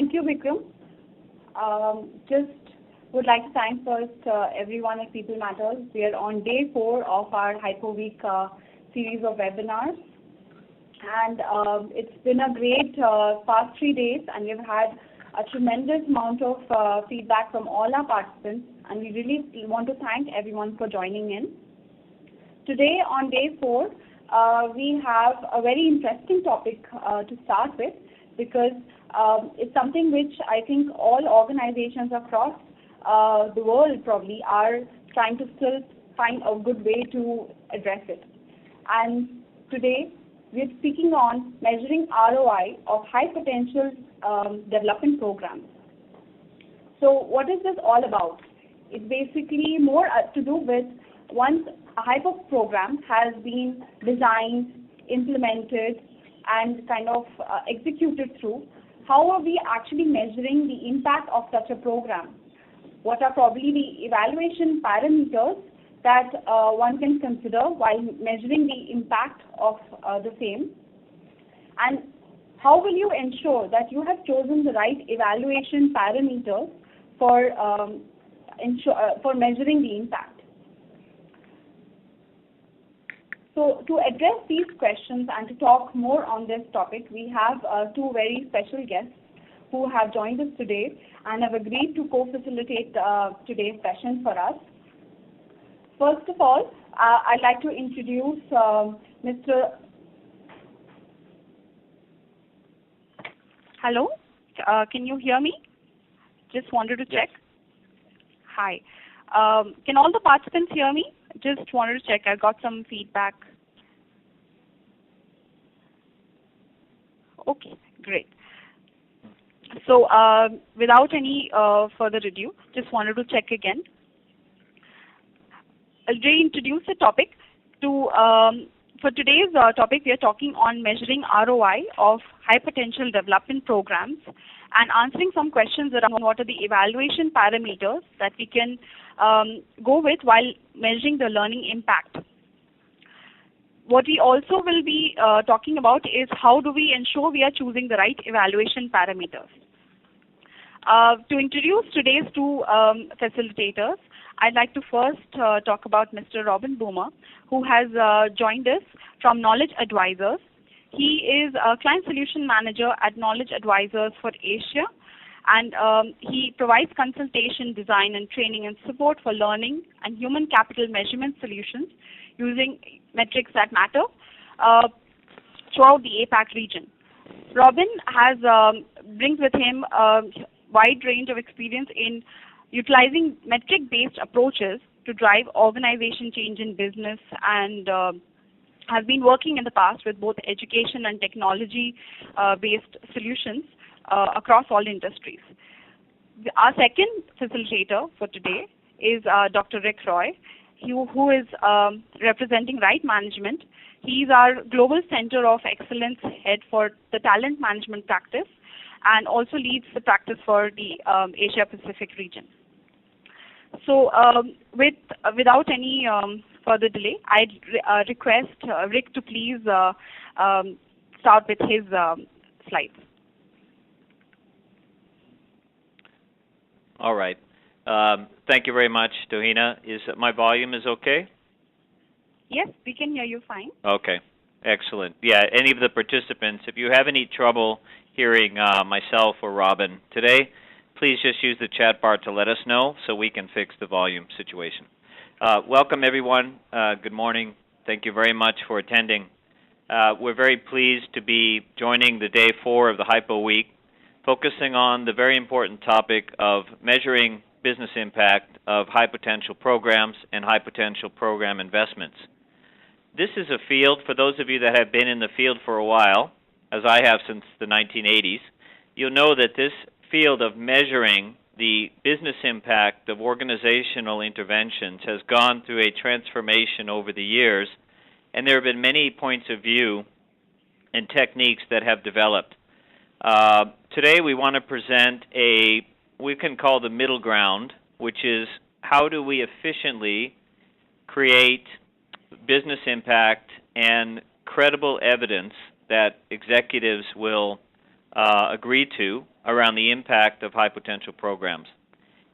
Thank you, Vikram. Just would like to thank first everyone at People Matters. We are on day 4 of our HIPO Week series of webinars. And it's been a great past 3 days, and we've had a tremendous amount of feedback from all our participants, and we really want to thank everyone for joining in. Today on day 4, we have a very interesting topic to start with, because it's something which I think all organizations across the world probably are trying to still find a good way to address it. And today we're speaking on measuring ROI of high potential development programs. So what is this all about? It's basically more to do with once a HIPO program has been designed, implemented, and kind of executed through, how are we actually measuring the impact of such a program? What are probably the evaluation parameters that one can consider while measuring the impact of the same? And how will you ensure that you have chosen the right evaluation parameters for measuring the impact? So to address these questions and to talk more on this topic, we have 2 very special guests who have joined us today and have agreed to co-facilitate today's session for us. First of all, I'd like to introduce Mr. Hello, can you hear me? Just wanted to check. Yes. Hi. Can all the participants hear me? Just wanted to check. I got some feedback. Okay, great. So without any further ado, just wanted to check again. I'll reintroduce the topic. For today's topic, we are talking on measuring ROI of high potential development programs and answering some questions around what are the evaluation parameters that we can go with while measuring the learning impact. What we also will be talking about is how do we ensure we are choosing the right evaluation parameters. To introduce today's 2 facilitators, I'd like to first talk about Mr. Robin Boomer, who has joined us from Knowledge Advisors. He is a Client Solution Manager at Knowledge Advisors for Asia, and he provides consultation, design, and training and support for learning and human capital measurement solutions using metrics that matter throughout the APAC region. Robin brings with him a wide range of experience in utilizing metric-based approaches to drive organization change in business, and has been working in the past with both education and technology-based solutions across all industries. Our second facilitator for today is Dr. Rick Roy, who is representing Right Management. He is our Global Center of Excellence head for the talent management practice, and also leads the practice for the Asia Pacific region. So without any further delay, I'd request Rick to please start with his slides. All right. Thank you very much, Dohina. My volume is okay? Yes, we can hear you fine. Okay, excellent. Yeah, any of the participants, if you have any trouble hearing myself or Robin today, please just use the chat bar to let us know so we can fix the volume situation. Welcome, everyone. Good morning. Thank you very much for attending. We're very pleased to be joining the day 4 of the HIPO Week, focusing on the very important topic of measuring business impact of high potential programs and high potential program investments. This is a field, for those of you that have been in the field for a while, as I have since the 1980s, you'll know that this field of measuring the business impact of organizational interventions has gone through a transformation over the years, and there have been many points of view and techniques that have developed. Today we want to present we can call the middle ground, which is how do we efficiently create business impact and credible evidence that executives will agree to around the impact of high potential programs.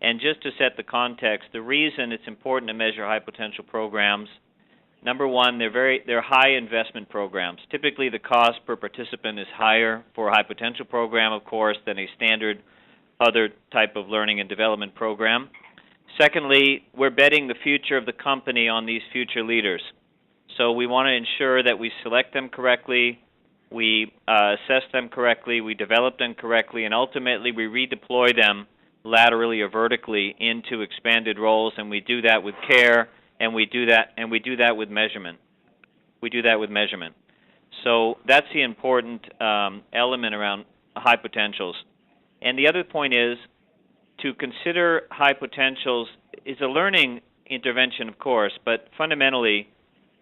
And just to set the context, the reason it's important to measure high potential programs, number one, they're high investment programs. Typically the cost per participant is higher for a high potential program, of course, than a standard other type of learning and development program. Secondly, we're betting the future of the company on these future leaders. So we want to ensure that we select them correctly, we assess them correctly, we develop them correctly, and ultimately we redeploy them laterally or vertically into expanded roles, and we do that with care, and we do that with measurement. So that's the important element around high potentials. And the other point is to consider high potentials is a learning intervention, of course, but fundamentally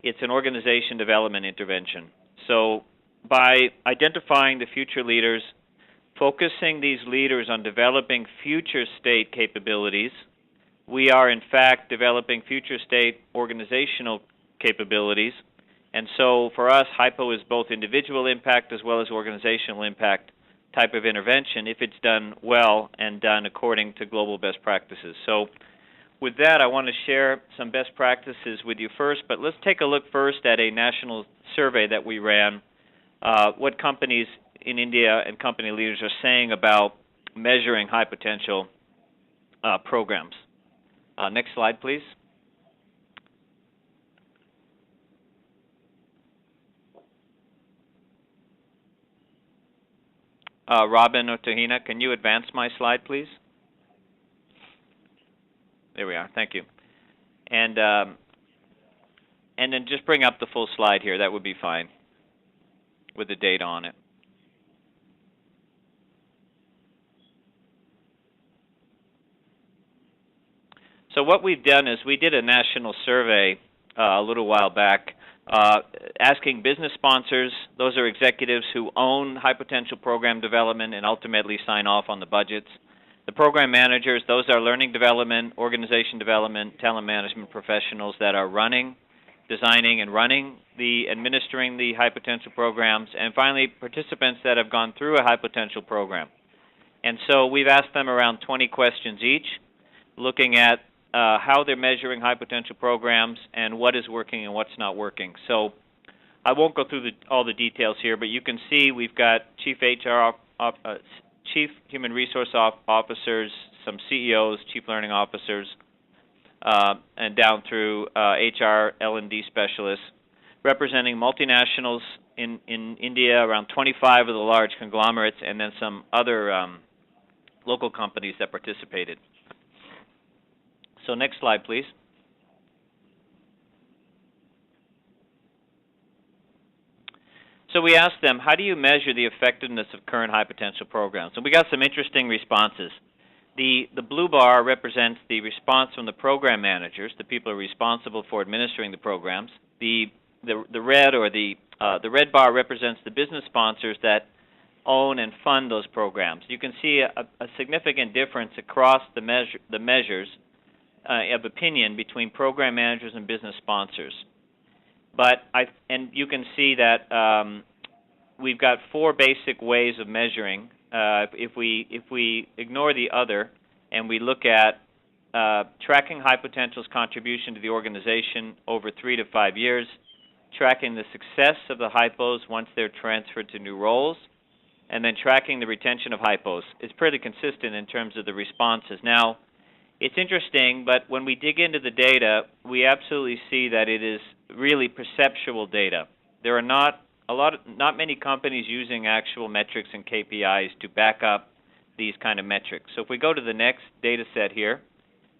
it's an organization development intervention. So by identifying the future leaders, focusing these leaders on developing future state capabilities, we are in fact developing future state organizational capabilities. And so for us, HIPO is both individual impact as well as organizational impact type of intervention if it's done well and done according to global best practices. So with that, I want to share some best practices with you first, but let's take a look first at a national survey that we ran, what companies in India and company leaders are saying about measuring high potential programs. Next slide, please. Robin or Tahina, can you advance my slide, please? There we are. Thank you. And then just bring up the full slide here. That would be fine with the data on it. So what we've done is we did a national survey a little while back asking business sponsors, those are executives who own high potential program development and ultimately sign off on the budgets. The program managers, those are learning development, organization development, talent management professionals that are running, designing and running administering the high potential programs, and finally participants that have gone through a high potential program. And so we've asked them around 20 questions each, looking at how they're measuring high potential programs and what is working and what's not working. So I won't go through all the details here, but you can see we've got chief human resource officers, some CEOs, chief learning officers, and down through HR, L&D specialists, representing multinationals in India, around 25 of the large conglomerates, and then some other local companies that participated. So next slide, please. So we asked them, how do you measure the effectiveness of current high potential programs? And we got some interesting responses. The blue bar represents the response from the program managers, the people who are responsible for administering the programs. The red bar represents the business sponsors that own and fund those programs. You can see a significant difference across the measures of opinion between program managers and business sponsors. And you can see that we've got four basic ways of measuring. If we ignore the other and we look at tracking high potential's contribution to the organization over 3 to 5 years, tracking the success of the HIPOs once they're transferred to new roles, and then tracking the retention of HIPOs. It's pretty consistent in terms of the responses. Now, it's interesting, but when we dig into the data, we absolutely see that it is really perceptual data. There are not many companies using actual metrics and KPIs to back up these kind of metrics. So if we go to the next data set here,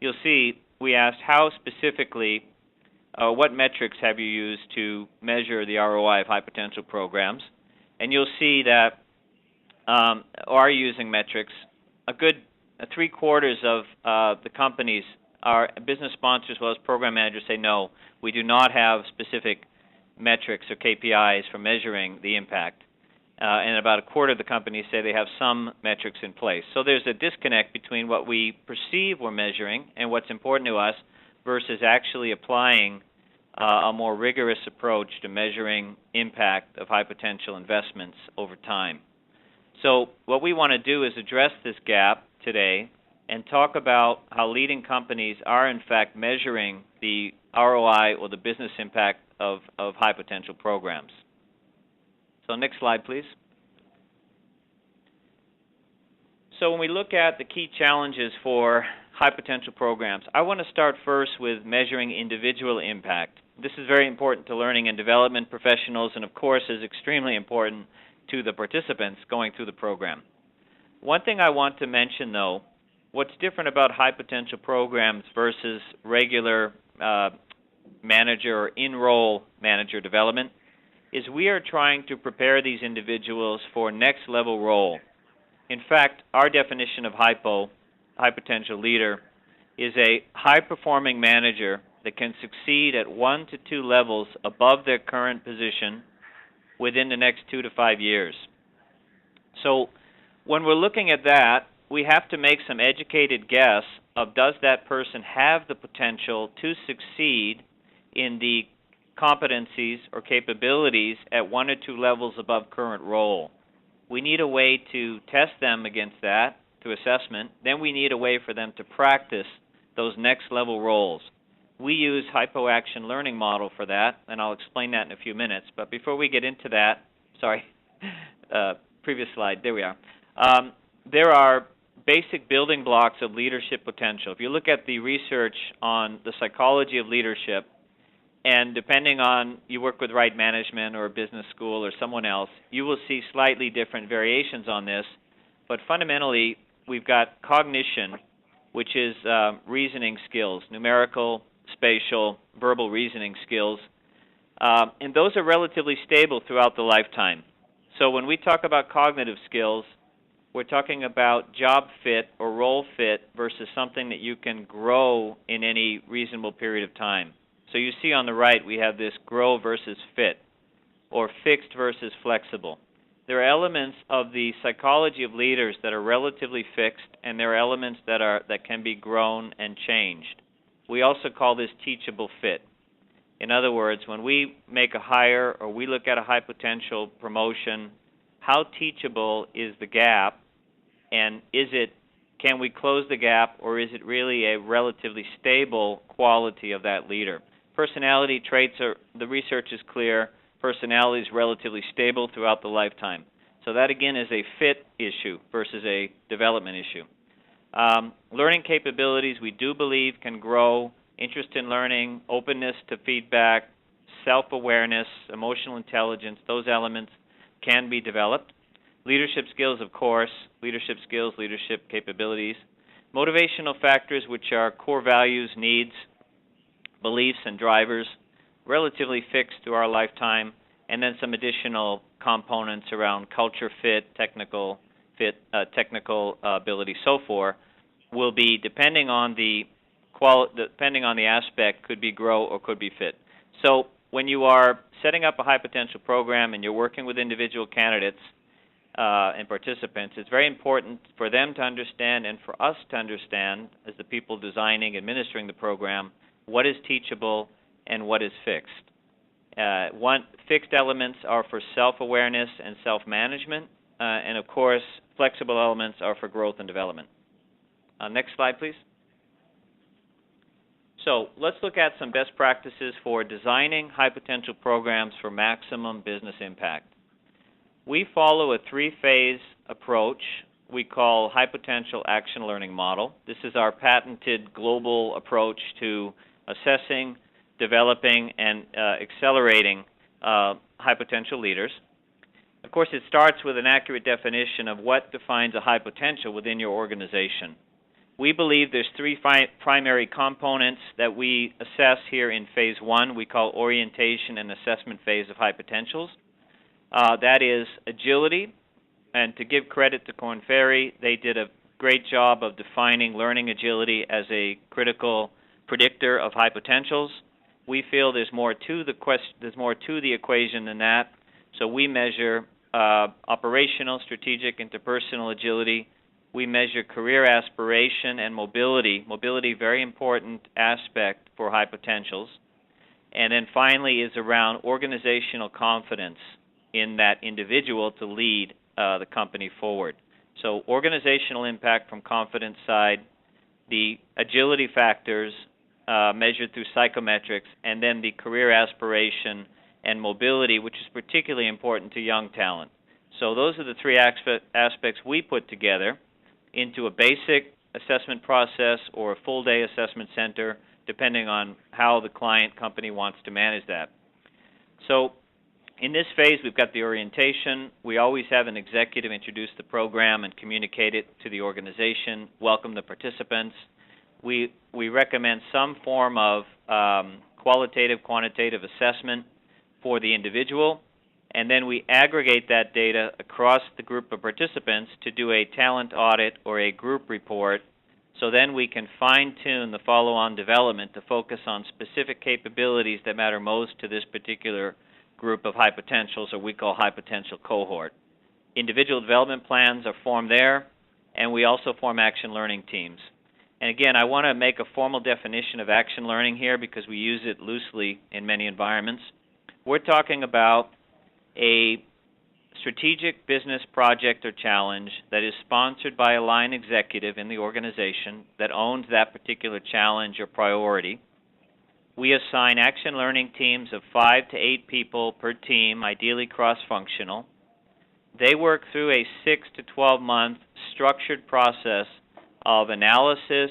you'll see we asked how specifically, what metrics have you used to measure the ROI of high potential programs, and you'll see that are using metrics. A good 3/4 of the companies, our business sponsors as well as program managers, say no, we do not have specific metrics or KPIs for measuring the impact. And about 1/4 of the companies say they have some metrics in place. So there's a disconnect between what we perceive we're measuring and what's important to us versus actually applying a more rigorous approach to measuring impact of high potential investments over time. So what we want to do is address this gap today and talk about how leading companies are in fact measuring the ROI or the business impact of high potential programs. So next slide, please. So when we look at the key challenges for high potential programs, I want to start first with measuring individual impact. This is very important to learning and development professionals, and of course is extremely important to the participants going through the program. One thing I want to mention, though, what's different about high potential programs versus regular manager or in-role manager development is we are trying to prepare these individuals for next level role. In fact, our definition of HIPO, high potential leader, is a high-performing manager that can succeed at 1 to 2 levels above their current position within the next 2 to 5 years. So when we're looking at that, we have to make some educated guess of does that person have the potential to succeed in the competencies or capabilities at 1 or 2 levels above current role. We need a way to test them against that through assessment. Then we need a way for them to practice those next level roles. We use HIPO Action Learning Model for that, and I'll explain that in a few minutes. But before we get into that, previous slide, there we are. There are basic building blocks of leadership potential. If you look at the research on the psychology of leadership, and depending on you work with Right Management or a business school or someone else, you will see slightly different variations on this. But fundamentally, we've got cognition, which is reasoning skills, numerical, spatial, verbal reasoning skills. And those are relatively stable throughout the lifetime. So when we talk about cognitive skills, we're talking about job fit or role fit versus something that you can grow in any reasonable period of time. So you see on the right we have this grow versus fit, or fixed versus flexible. There are elements of the psychology of leaders that are relatively fixed, and there are elements that can be grown and changed. We also call this teachable fit. In other words, when we make a hire or we look at a high potential promotion, how teachable is the gap, and can we close the gap, or is it really a relatively stable quality of that leader? Personality traits the research is clear. Personality is relatively stable throughout the lifetime. So that, again, is a fit issue versus a development issue. Learning capabilities, we do believe, can grow. Interest in learning, openness to feedback, self-awareness, emotional intelligence, those elements can be developed. Leadership skills, of course, leadership skills, leadership capabilities. Motivational factors, which are core values, needs, beliefs, and drivers, relatively fixed through our lifetime, and then some additional components around culture fit, technical ability, so forth, will be, depending on the aspect, could be grow or could be fit. So when you are setting up a high potential program and you're working with individual candidates and participants, it's very important for them to understand and for us to understand, as the people designing, administering the program, what is teachable and what is fixed. Fixed elements are for self-awareness and self-management, and of course, flexible elements are for growth and development. Next slide, please. So let's look at some best practices for designing high-potential programs for maximum business impact. We follow a 3-phase approach we call High Potential Action Learning Model. This is our patented global approach to assessing, developing, and accelerating high potential leaders. Of course, it starts with an accurate definition of what defines a high potential within your organization. We believe there's 3 primary components that we assess here in Phase 1. We call orientation and assessment phase of high potentials. That is agility, and to give credit to Korn Ferry, they did a great job of defining learning agility as a critical predictor of high potentials. We feel there's more to the equation than that. So we measure operational, strategic, interpersonal agility. We measure career aspiration and mobility. Mobility, very important aspect for high potentials. And then finally is around organizational confidence in that individual to lead the company forward. So organizational impact from confidence side, the agility factors measured through psychometrics, and then the career aspiration and mobility, which is particularly important to young talent. So those are the three aspects we put together into a basic assessment process or a full-day assessment center, depending on how the client company wants to manage that. So in this phase, we've got the orientation. We always have an executive introduce the program and communicate it to the organization, welcome the participants. We recommend some form of qualitative, quantitative assessment for the individual, and then we aggregate that data across the group of participants to do a talent audit or a group report, so then we can fine-tune the follow-on development to focus on specific capabilities that matter most to this particular group of high potentials, or we call high potential cohort. Individual development plans are formed there, and we also form action learning teams. And again, I want to make a formal definition of action learning here because we use it loosely in many environments. We're talking about a strategic business project or challenge that is sponsored by a line executive in the organization that owns that particular challenge or priority. We assign action learning teams of 5 to 8 people per team, ideally cross-functional. They work through a 6 to 12-month structured process of analysis,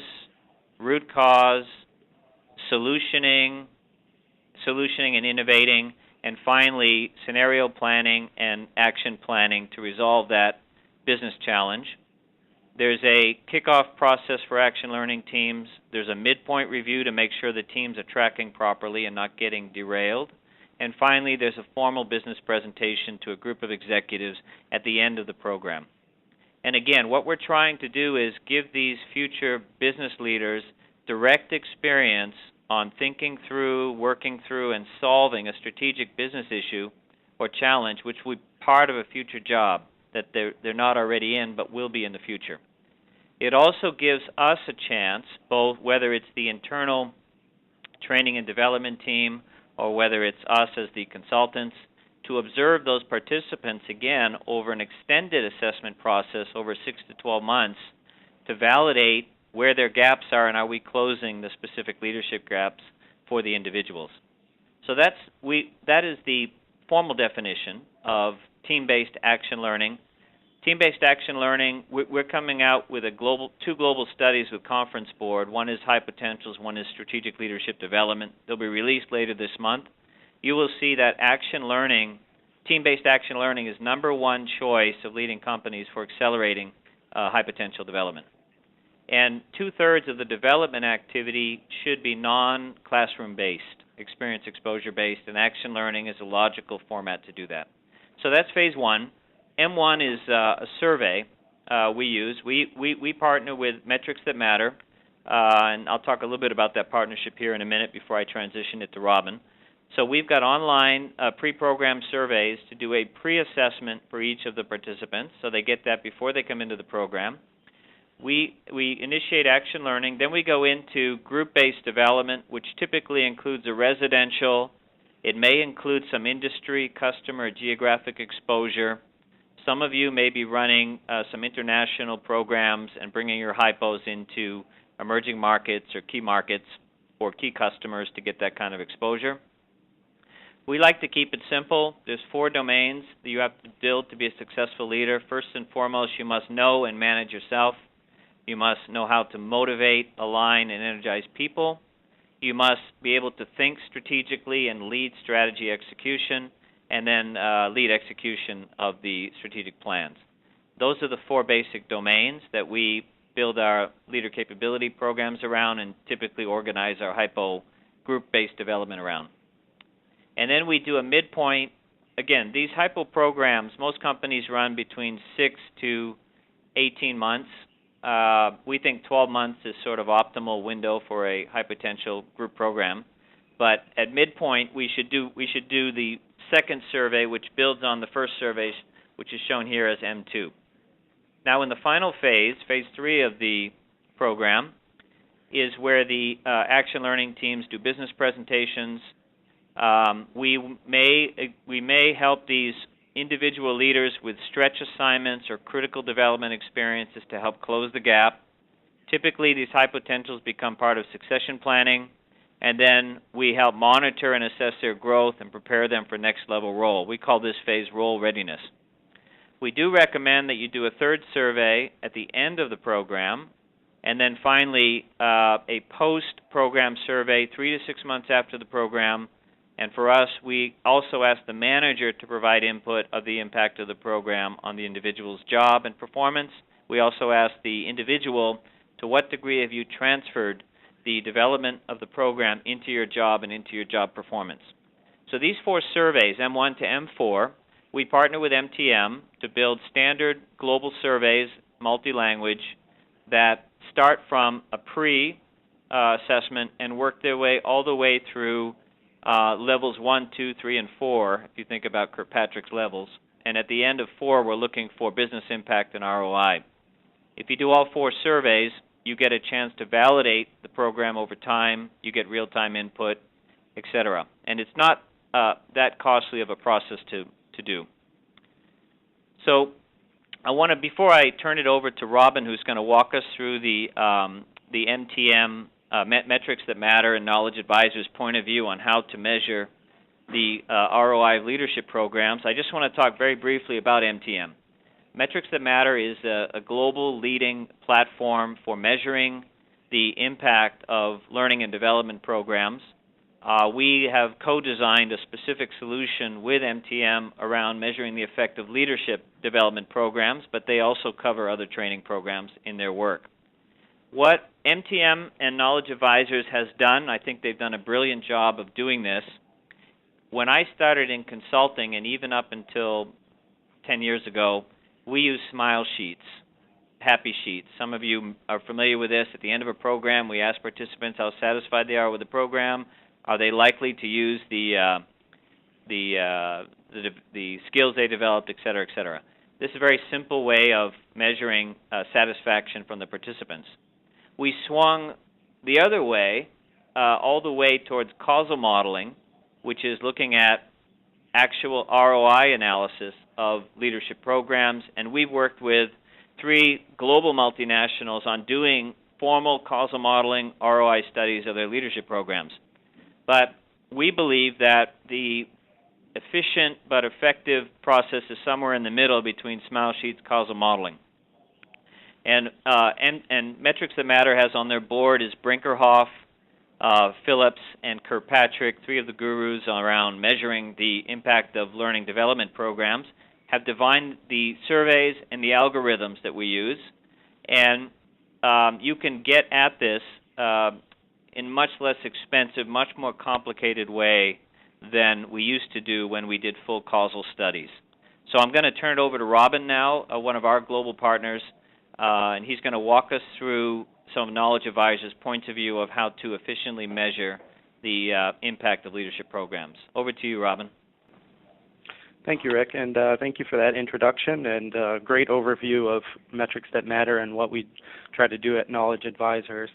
root cause, solutioning and innovating, and finally scenario planning and action planning to resolve that business challenge. There's a kickoff process for action learning teams. There's a midpoint review to make sure the teams are tracking properly and not getting derailed. And finally, there's a formal business presentation to a group of executives at the end of the program. And again, what we're trying to do is give these future business leaders direct experience on thinking through, working through, and solving a strategic business issue or challenge, which will be part of a future job that they're not already in but will be in the future. It also gives us a chance, both whether it's the internal training and development team or whether it's us as the consultants, to observe those participants again over an extended assessment process over 6 to 12 months to validate where their gaps are and are we closing the specific leadership gaps for the individuals. So that is the formal definition of team-based action learning. Team-based action learning, we're coming out with two global studies with Conference Board. One is high potentials, one is strategic leadership development. They'll be released later this month. You will see that action learning, team-based action learning, is #1 choice of leading companies for accelerating high potential development. And 2/3 of the development activity should be non-classroom based, experience exposure based, and action learning is a logical format to do that. So that's phase 1. M1 is a survey we use. We partner with Metrics That Matter, and I'll talk a little bit about that partnership here in a minute before I transition it to Robin. So we've got online pre-programmed surveys to do a pre-assessment for each of the participants, so they get that before they come into the program. We initiate action learning, then we go into group-based development, which typically includes a residential. It may include some industry, customer, geographic exposure. Some of you may be running some international programs and bringing your HIPOs into emerging markets or key customers to get that kind of exposure. We like to keep it simple. There's 4 domains that you have to build to be a successful leader. First and foremost, you must know and manage yourself. You must know how to motivate, align, and energize people. You must be able to think strategically and lead strategy execution, and then lead execution of the strategic plans. Those are the 4 basic domains that we build our leader capability programs around and typically organize our HIPO group-based development around. And then we do a midpoint. Again, these HIPO programs, most companies run between 6 to 18 months. We think 12 months is sort of optimal window for a high potential group program. But at midpoint, we should do the second survey, which builds on the first surveys, which is shown here as M2. Now, in the final phase 3 of the program, is where the action learning teams do business presentations. We may help these individual leaders with stretch assignments or critical development experiences to help close the gap. Typically, these high potentials become part of succession planning, and then we help monitor and assess their growth and prepare them for next level role. We call this phase role readiness. We do recommend that you do a third survey at the end of the program, and then finally a post-program survey 3 to 6 months after the program. And for us, we also ask the manager to provide input of the impact of the program on the individual's job and performance. We also ask the individual, to what degree have you transferred the development of the program into your job and into your job performance? So these 4 surveys, M1 to M4, we partner with MTM to build standard global surveys, multi-language, that start from a pre-assessment and work their way all the way through levels 1, 2, 3, and 4, if you think about Kirkpatrick's levels. And at the end of 4, we're looking for business impact and ROI. If you do all 4 surveys, you get a chance to validate the program over time, you get real-time input, etc. And it's not that costly of a process to do. So I want to, before I turn it over to Robin, who's going to walk us through the MTM metrics that matter and knowledge advisors' point of view on how to measure the ROI of leadership programs, I just want to talk very briefly about MTM. Metrics That Matter is a global leading platform for measuring the impact of learning and development programs. We have co-designed a specific solution with MTM around measuring the effect of leadership development programs, but they also cover other training programs in their work. What MTM and Knowledge Advisors has done, I think they've done a brilliant job of doing this. When I started in consulting, and even up until 10 years ago, we used smile sheets, happy sheets. Some of you are familiar with this. At the end of a program, we ask participants how satisfied they are with the program. Are they likely to use the skills they developed, et cetera, et cetera. This is a very simple way of measuring satisfaction from the participants. We swung the other way, all the way towards causal modeling, which is looking at actual ROI analysis of leadership programs, and we've worked with 3 global multinationals on doing formal causal modeling ROI studies of their leadership programs. But we believe that the efficient but effective process is somewhere in the middle between smile sheets, causal modeling. And Metrics That Matter has on their board is Brinkerhoff, Phillips, and Kirkpatrick, 3 of the gurus around measuring the impact of learning development programs, have defined the surveys and the algorithms that we use. And you can get at this in much less expensive, much more complicated way than we used to do when we did full causal studies. So I'm going to turn it over to Robin now, one of our global partners, and he's going to walk us through some Knowledge Advisors' points of view of how to efficiently measure the impact of leadership programs. Over to you, Robin. Thank you, Rick, and thank you for that introduction and great overview of Metrics That Matter and what we try to do at Knowledge Advisors.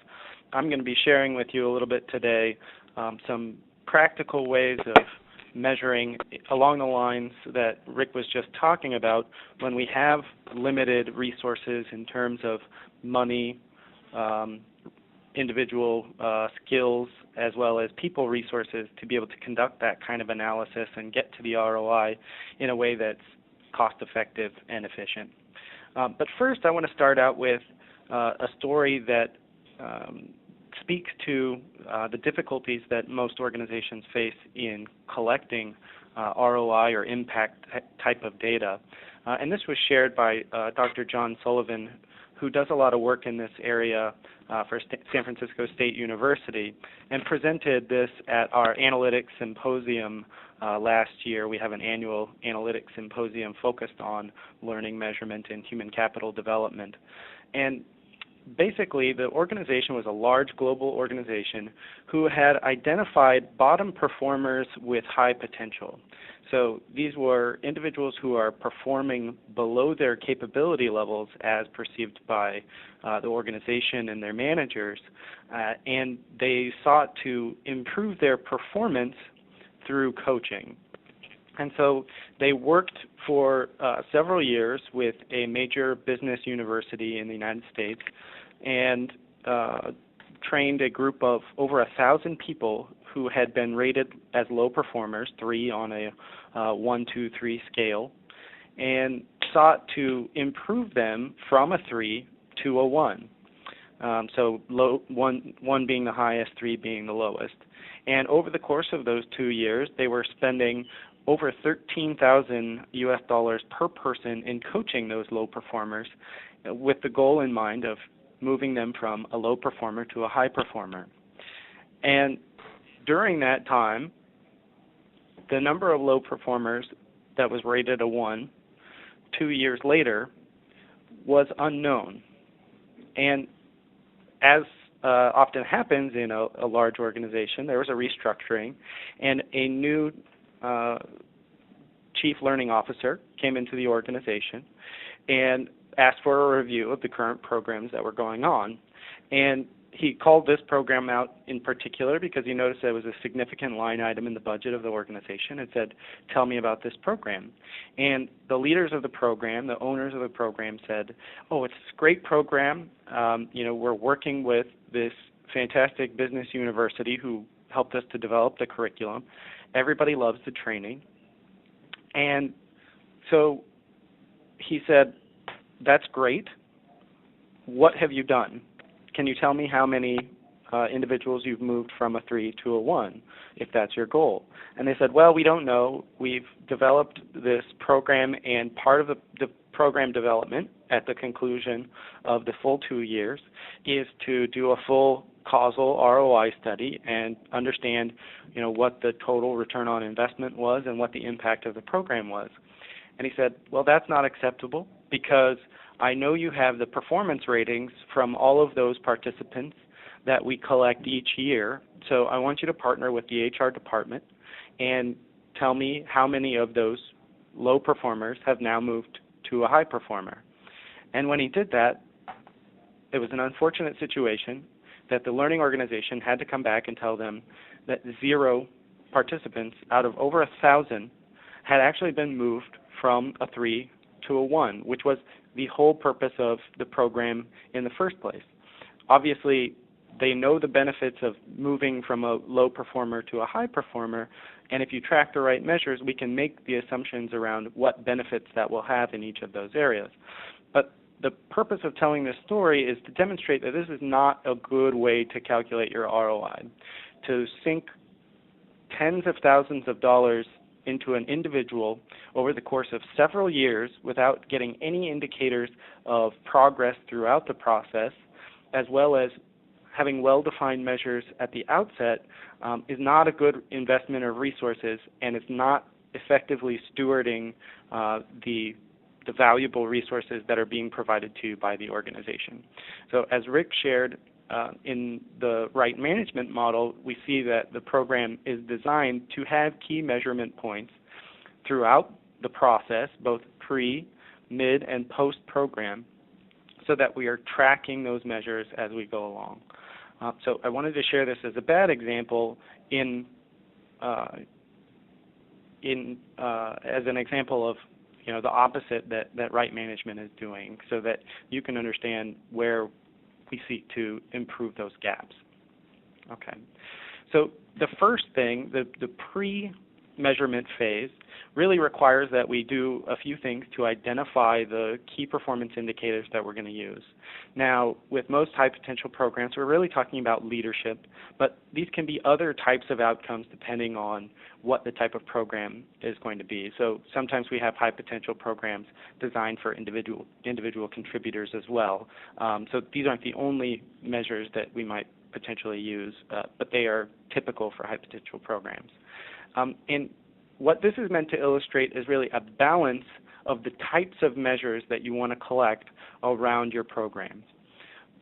I'm going to be sharing with you a little bit today some practical ways of measuring along the lines that Rick was just talking about when we have limited resources in terms of money, individual skills, as well as people resources to be able to conduct that kind of analysis and get to the ROI in a way that's cost-effective and efficient. But first, I want to start out with a story that speaks to the difficulties that most organizations face in collecting ROI or impact type of data. And this was shared by Dr. John Sullivan, who does a lot of work in this area for San Francisco State University, and presented this at our analytics symposium last year. We have an annual analytics symposium focused on learning, measurement, and human capital development. And basically, the organization was a large global organization who had identified bottom performers with high potential. So these were individuals who are performing below their capability levels as perceived by the organization and their managers, and they sought to improve their performance through coaching. And so they worked for several years with a major business university in the United States and trained a group of over 1,000 people who had been rated as low performers, 3 on a 1, 2, 3 scale, and sought to improve them from a 3 to a 1. So low, one being the highest, 3 being the lowest. And over the course of those 2 years, they were spending over $13,000 US per person in coaching those low performers, with the goal in mind of moving them from a low performer to a high performer. And during that time, the number of low performers that was rated a 1 2 years later was unknown. And as often happens in a large organization, there was a restructuring, and a new chief learning officer came into the organization and asked for a review of the current programs that were going on. And he called this program out in particular because he noticed there was a significant line item in the budget of the organization and said, "Tell me about this program." And the leaders of the program, the owners of the program, said, "Oh, it's a great program. We're working with this fantastic business university who helped us to develop the curriculum. Everybody loves the training." And so he said, "That's great. What have you done? Can you tell me how many individuals you've moved from a 3 to a 1, if that's your goal?" And they said, "Well, we don't know. We've developed this program, and part of the program development at the conclusion of the full 2 years is to do a full causal ROI study and understand, what the total return on investment was and what the impact of the program was." And he said, "Well, that's not acceptable because I know you have the performance ratings from all of those participants that we collect each year, so I want you to partner with the HR department and tell me how many of those low performers have now moved to a high performer." And when he did that, it was an unfortunate situation that the learning organization had to come back and tell them that 0 participants out of over 1,000 had actually been moved from a 3 to a 1, which was the whole purpose of the program in the first place. Obviously, they know the benefits of moving from a low performer to a high performer, and if you track the right measures, we can make the assumptions around what benefits that will have in each of those areas. But the purpose of telling this story is to demonstrate that this is not a good way to calculate your ROI. To sink tens of thousands of dollars into an individual over the course of several years without getting any indicators of progress throughout the process, as well as having well-defined measures at the outset, is not a good investment of resources, and it's not effectively stewarding the valuable resources that are being provided to you by the organization. So as Rick shared, in the right management model, we see that the program is designed to have key measurement points throughout the process, both pre, mid, and post-program, so that we are tracking those measures as we go along. So I wanted to share this as a bad example as an example of the opposite that right management is doing, so that you can understand where we seek to improve those gaps. Okay. So the first thing, the pre-measurement phase, really requires that we do a few things to identify the key performance indicators that we're going to use. Now, with most high potential programs, we're really talking about leadership, but these can be other types of outcomes depending on what the type of program is going to be. So sometimes we have high potential programs designed for individual contributors as well. So these aren't the only measures that we might potentially use, but they are typical for high potential programs. And what this is meant to illustrate is really a balance of the types of measures that you want to collect around your programs.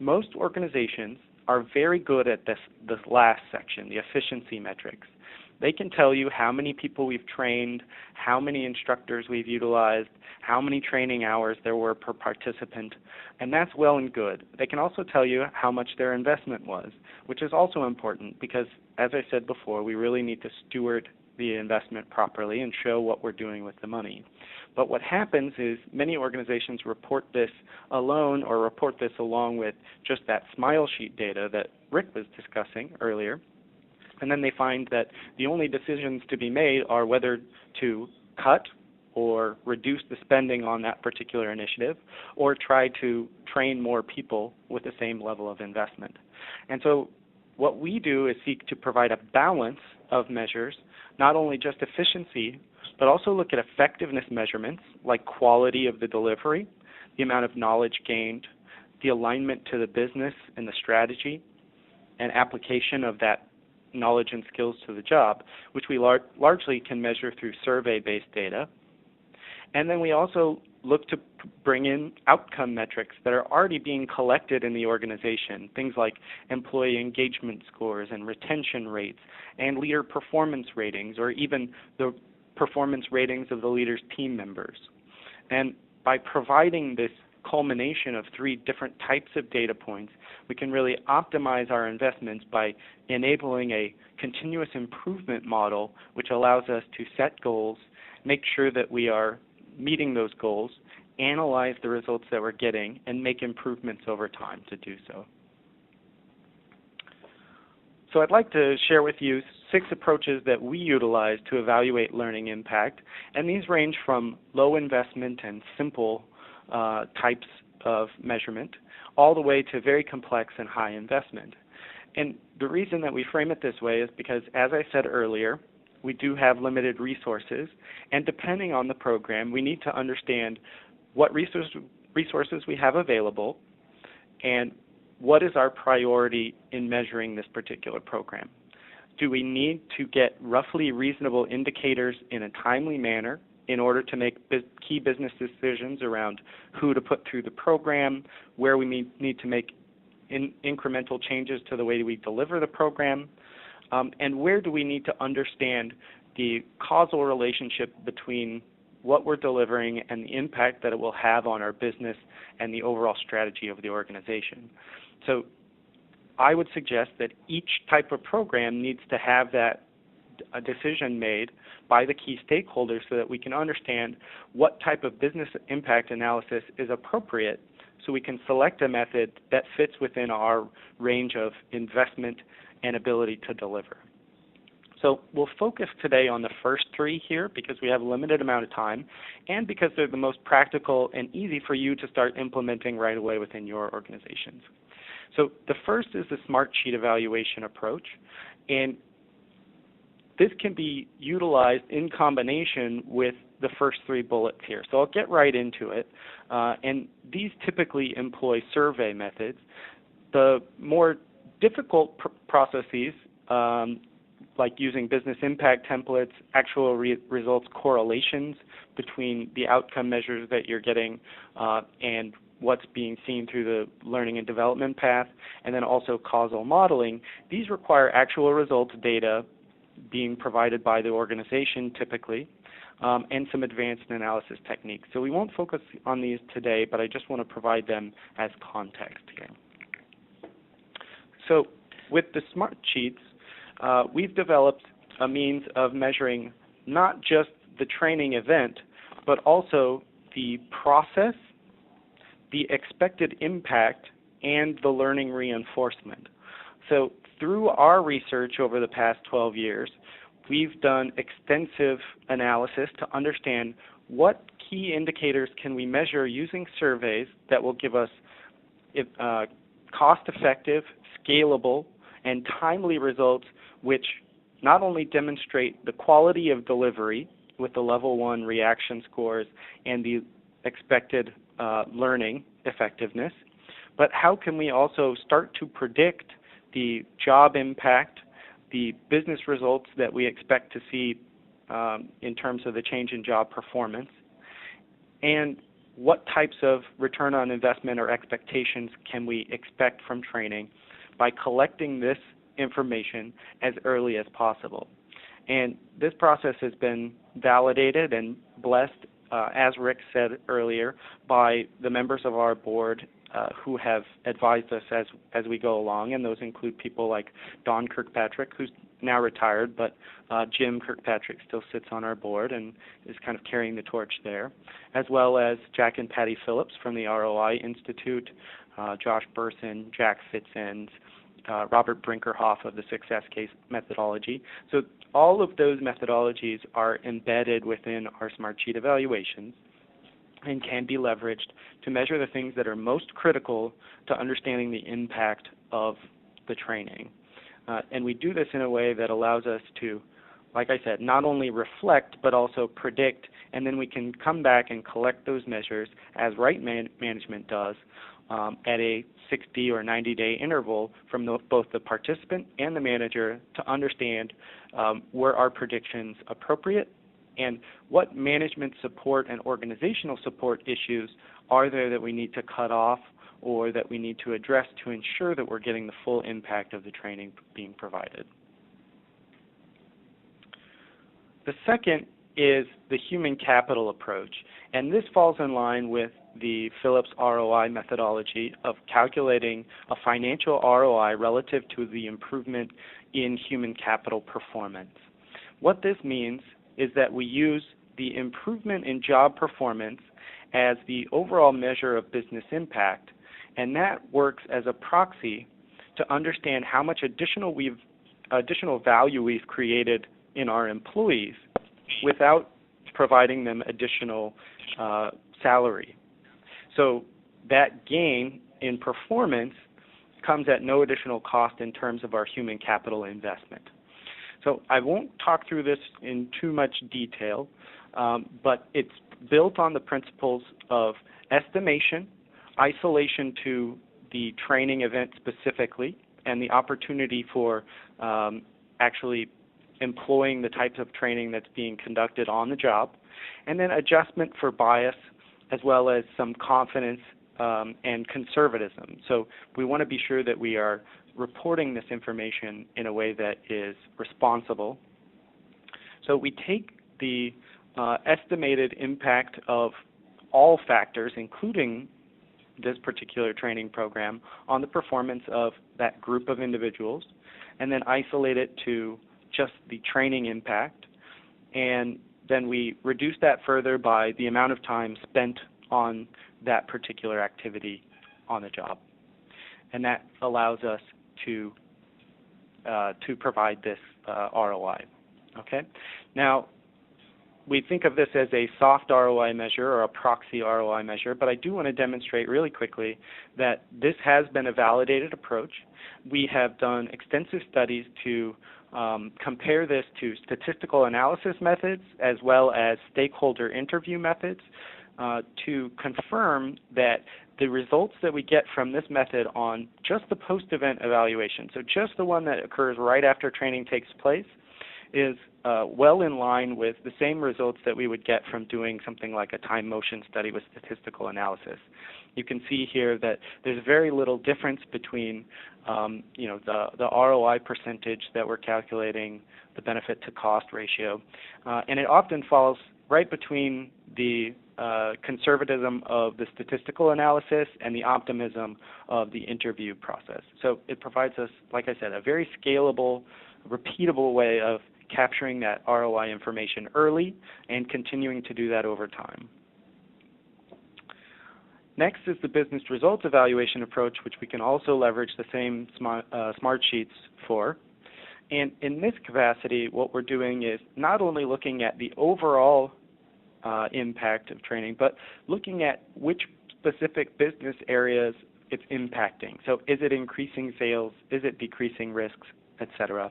Most organizations are very good at this last section, the efficiency metrics. They can tell you how many people we've trained, how many instructors we've utilized, how many training hours there were per participant, and that's well and good. They can also tell you how much their investment was, which is also important because, as I said before, we really need to steward the investment properly and show what we're doing with the money. But what happens is many organizations report this alone or report this along with just that smile sheet data that Rick was discussing earlier. And then they find that the only decisions to be made are whether to cut or reduce the spending on that particular initiative or try to train more people with the same level of investment. And so what we do is seek to provide a balance of measures, not only just efficiency, but also look at effectiveness measurements like quality of the delivery, the amount of knowledge gained, the alignment to the business and the strategy, and application of that knowledge and skills to the job, which we largely can measure through survey-based data. And then we also look to bring in outcome metrics that are already being collected in the organization, things like employee engagement scores and retention rates and leader performance ratings, or even the performance ratings of the leader's team members. And by providing this culmination of 3 different types of data points, we can really optimize our investments by enabling a continuous improvement model which allows us to set goals, make sure that we are meeting those goals, analyze the results that we're getting, and make improvements over time to do so. So I'd like to share with you 6 approaches that we utilize to evaluate learning impact, and these range from low investment and simple types of measurement all the way to very complex and high investment. And the reason that we frame it this way is because, as I said earlier, we do have limited resources, and depending on the program, we need to understand what resources we have available and what is our priority in measuring this particular program. Do we need to get roughly reasonable indicators in a timely manner in order to make key business decisions around who to put through the program, where we need to make incremental changes to the way we deliver the program, and where do we need to understand the causal relationship between what we're delivering and the impact that it will have on our business and the overall strategy of the organization. So I would suggest that each type of program needs to have that a decision made by the key stakeholders so that we can understand what type of business impact analysis is appropriate so we can select a method that fits within our range of investment and ability to deliver. So we'll focus today on the first 3 here because we have a limited amount of time and because they're the most practical and easy for you to start implementing right away within your organizations. So the first is the Smart Sheet evaluation approach, and this can be utilized in combination with the first 3 bullets here. So I'll get right into it. And these typically employ survey methods. The more difficult processes, like using business impact templates, actual results correlations between the outcome measures that you're getting and what's being seen through the learning and development path, and then also causal modeling, these require actual results data being provided by the organization typically, and some advanced analysis techniques. So we won't focus on these today, but I just want to provide them as context here. So with the Smart Sheets, we've developed a means of measuring not just the training event, but also the process, the expected impact, and the learning reinforcement. So through our research over the past 12 years, we've done extensive analysis to understand what key indicators can we measure using surveys that will give us cost-effective, scalable, and timely results which not only demonstrate the quality of delivery with the level 1 reaction scores and the expected learning effectiveness, but how can we also start to predict the job impact, the business results that we expect to see in terms of the change in job performance, and what types of return on investment or expectations can we expect from training by collecting this information as early as possible. And this process has been validated and blessed, as Rick said earlier, by the members of our board who have advised us as we go along, and those include people like Don Kirkpatrick, who's now retired, but Jim Kirkpatrick still sits on our board and is kind of carrying the torch there, as well as Jack and Patty Phillips from the ROI Institute, Josh Burson, Jack Fitzend, Robert Brinkerhoff of the Success Case methodology. So all of those methodologies are embedded within our Smartsheet evaluations and can be leveraged to measure the things that are most critical to understanding the impact of the training. And we do this in a way that allows us to, like I said, not only reflect but also predict, and then we can come back and collect those measures as right management does at a 60 or 90-day interval from both the participant and the manager to understand were our predictions appropriate and what management support and organizational support issues are there that we need to cut off or that we need to address to ensure that we're getting the full impact of the training being provided. The second is the human capital approach, and this falls in line with the Phillips ROI methodology of calculating a financial ROI relative to the improvement in human capital performance. What this means is that we use the improvement in job performance as the overall measure of business impact, and that works as a proxy to understand how much additional value we've created in our employees without providing them additional salary. So that gain in performance comes at no additional cost in terms of our human capital investment. So I won't talk through this in too much detail, but it's built on the principles of estimation, isolation to the training event specifically, and the opportunity for actually employing the types of training that's being conducted on the job, and then adjustment for bias as well as some confidence and conservatism. So we want to be sure that we are reporting this information in a way that is responsible. So we take the estimated impact of all factors, including this particular training program, on the performance of that group of individuals, and then isolate it to just the training impact, and then we reduce that further by the amount of time spent on that particular activity on the job. And that allows us to provide this ROI. Okay? Now, we think of this as a soft ROI measure or a proxy ROI measure, but I do want to demonstrate really quickly that this has been a validated approach. We have done extensive studies to compare this to statistical analysis methods as well as stakeholder interview methods to confirm that the results that we get from this method on just the post-event evaluation, so just the one that occurs right after training takes place, is well in line with the same results that we would get from doing something like a time motion study with statistical analysis. You can see here that there's very little difference between the ROI percentage that we're calculating, the benefit to cost ratio, and it often falls right between the conservatism of the statistical analysis and the optimism of the interview process. So it provides us, like I said, a very scalable, repeatable way of capturing that ROI information early and continuing to do that over time. Next is the business results evaluation approach, which we can also leverage the same smart sheets for. And in this capacity, what we're doing is not only looking at the overall impact of training, but looking at which specific business areas it's impacting. So is it increasing sales? Is it decreasing risks, et cetera?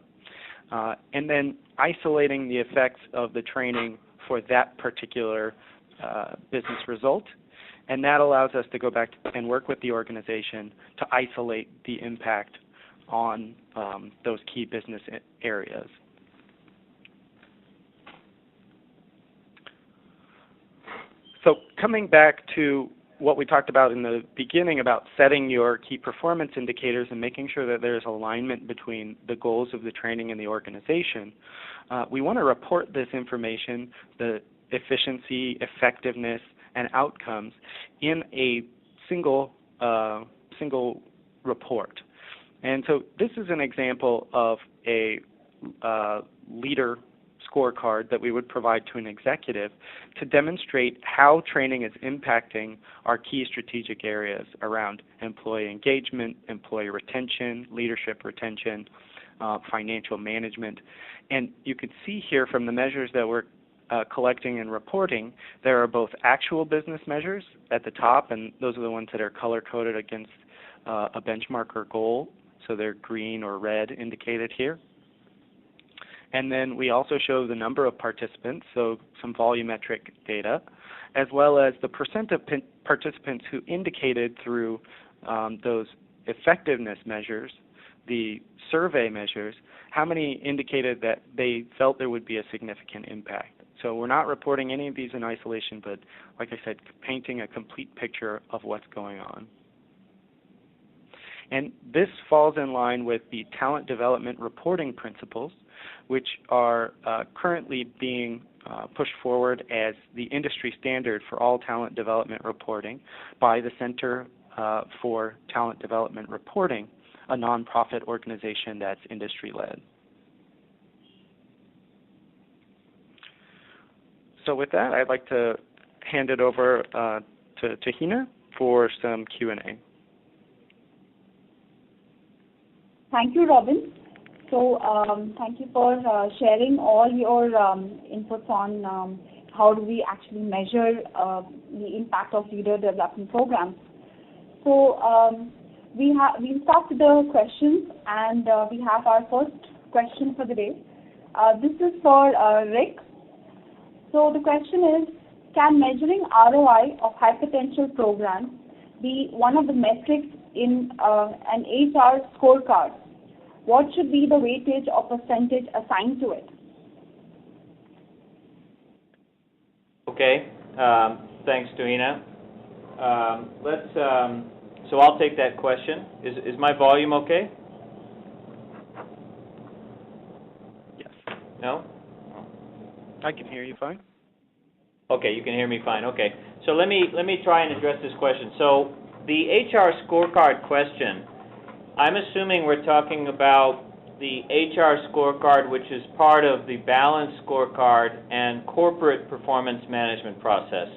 And then isolating the effects of the training for that particular business result. And that allows us to go back and work with the organization to isolate the impact on those key business areas. So coming back to what we talked about in the beginning about setting your key performance indicators and making sure that there's alignment between the goals of the training and the organization, we want to report this information, the efficiency, effectiveness, and outcomes in a single report. And so this is an example of a leader scorecard that we would provide to an executive to demonstrate how training is impacting our key strategic areas around employee engagement, employee retention, leadership retention, financial management. And you can see here from the measures that we're collecting and reporting, there are both actual business measures at the top, and those are the ones that are color-coded against a benchmark or goal, so they're green or red indicated here. And then we also show the number of participants, so some volumetric data, as well as the percent of participants who indicated through those effectiveness measures, the survey measures, how many indicated that they felt there would be a significant impact. So we're not reporting any of these in isolation, but like I said, painting a complete picture of what's going on. And this falls in line with the talent development reporting principles, which are currently being pushed forward as the industry standard for all talent development reporting by the Center for Talent Development Reporting, a nonprofit organization that's industry-led. So with that, I'd like to hand it over to Hina for some Q&A. Thank you, Robin. So thank you for sharing all your inputs on how do we actually measure the impact of leader development programs. So we'll start with the questions, and we have our first question for the day. This is for Rick. So the question is, can measuring ROI of high potential programs be one of the metrics in an HR scorecard? What should be the weightage or percentage assigned to it? Okay, thanks, Tuhina. So I'll take that question. Is my volume okay? Yes. No? I can hear you fine. Okay, you can hear me fine. Okay, so let me try and address this question. So the HR scorecard question, I'm assuming we're talking about the HR scorecard, which is part of the balanced scorecard and corporate performance management process.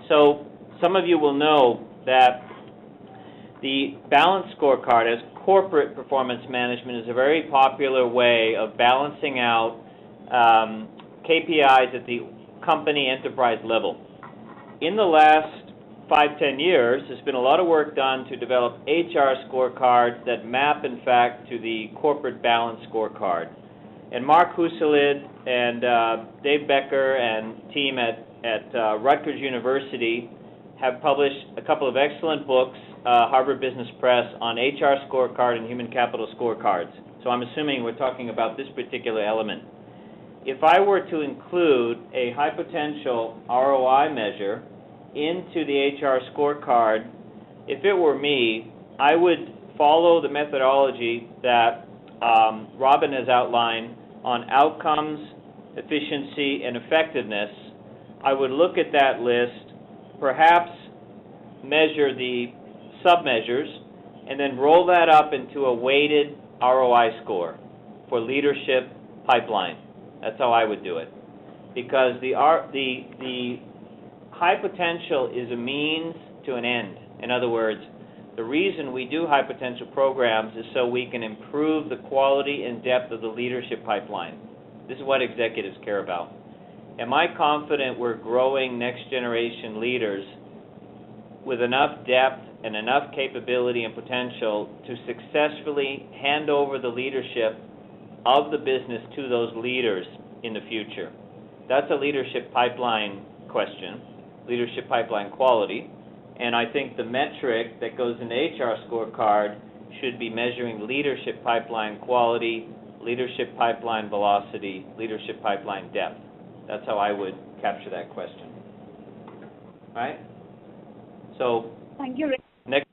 So some of you will know that the balanced scorecard as corporate performance management is a very popular way of balancing out KPIs at the company enterprise level. In the last 5-10 years, there's been a lot of work done to develop HR scorecards that map, in fact, to the corporate balance scorecard. And Mark Huselid and Dave Becker and team at Rutgers University have published a couple of excellent books, Harvard Business Press, on HR scorecard and human capital scorecards. So I'm assuming we're talking about this particular element. If I were to include a high potential ROI measure into the HR scorecard, if it were me, I would follow the methodology that Robin has outlined on outcomes, efficiency, and effectiveness. I would look at that list, perhaps measure the sub-measures, and then roll that up into a weighted ROI score for leadership pipeline. That's how I would do it. Because the high potential is a means to an end. In other words, the reason we do high potential programs is so we can improve the quality and depth of the leadership pipeline. This is what executives care about. Am I confident we're growing next generation leaders with enough depth and enough capability and potential to successfully hand over the leadership of the business to those leaders in the future? That's a leadership pipeline question, leadership pipeline quality, and I think the metric that goes in the HR scorecard should be measuring leadership pipeline quality, leadership pipeline velocity, leadership pipeline depth. That's how I would capture that question. All right? So, thank you, Rick. Next.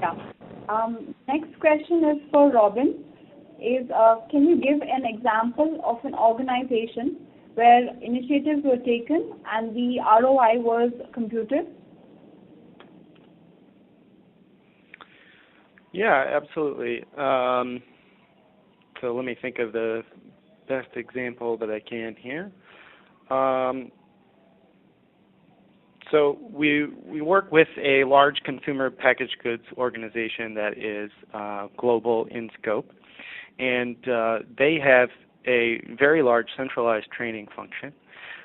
Yeah. Next question is for Robin. Can you give an example of an organization where initiatives were taken and the ROI was computed? Yeah, absolutely. So let me think of the best example that I can here. So we work with a large consumer packaged goods organization that is global in scope, and they have a very large centralized training function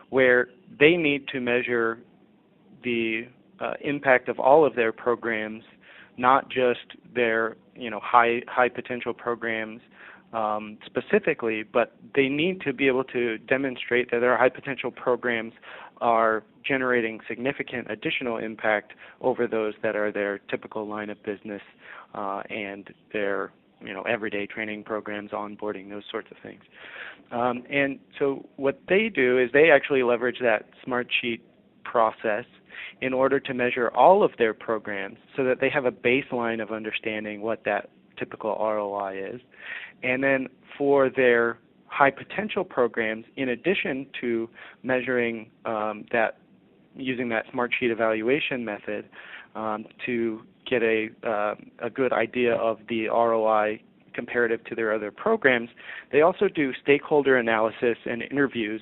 where they need to measure the impact of all of their programs, not just their high potential programs specifically, but they need to be able to demonstrate that their high potential programs are generating significant additional impact over those that are their typical line of business and their everyday training programs, onboarding, those sorts of things. And so what they do is they actually leverage that Smartsheet process in order to measure all of their programs so that they have a baseline of understanding what that typical ROI is. And then for their high potential programs, in addition to measuring that using that Smartsheet evaluation method to get a good idea of the ROI comparative to their other programs, they also do stakeholder analysis and interviews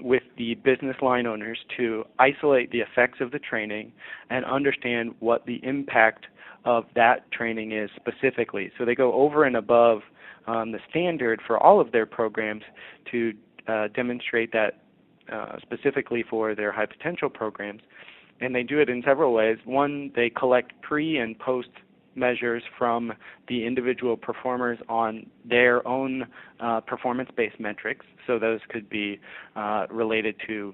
with the business line owners to isolate the effects of the training and understand what the impact of that training is specifically. So they go over and above the standard for all of their programs to demonstrate that specifically for their high potential programs. And they do it in several ways. One, they collect pre and post measures from the individual performers on their own performance-based metrics. So those could be related to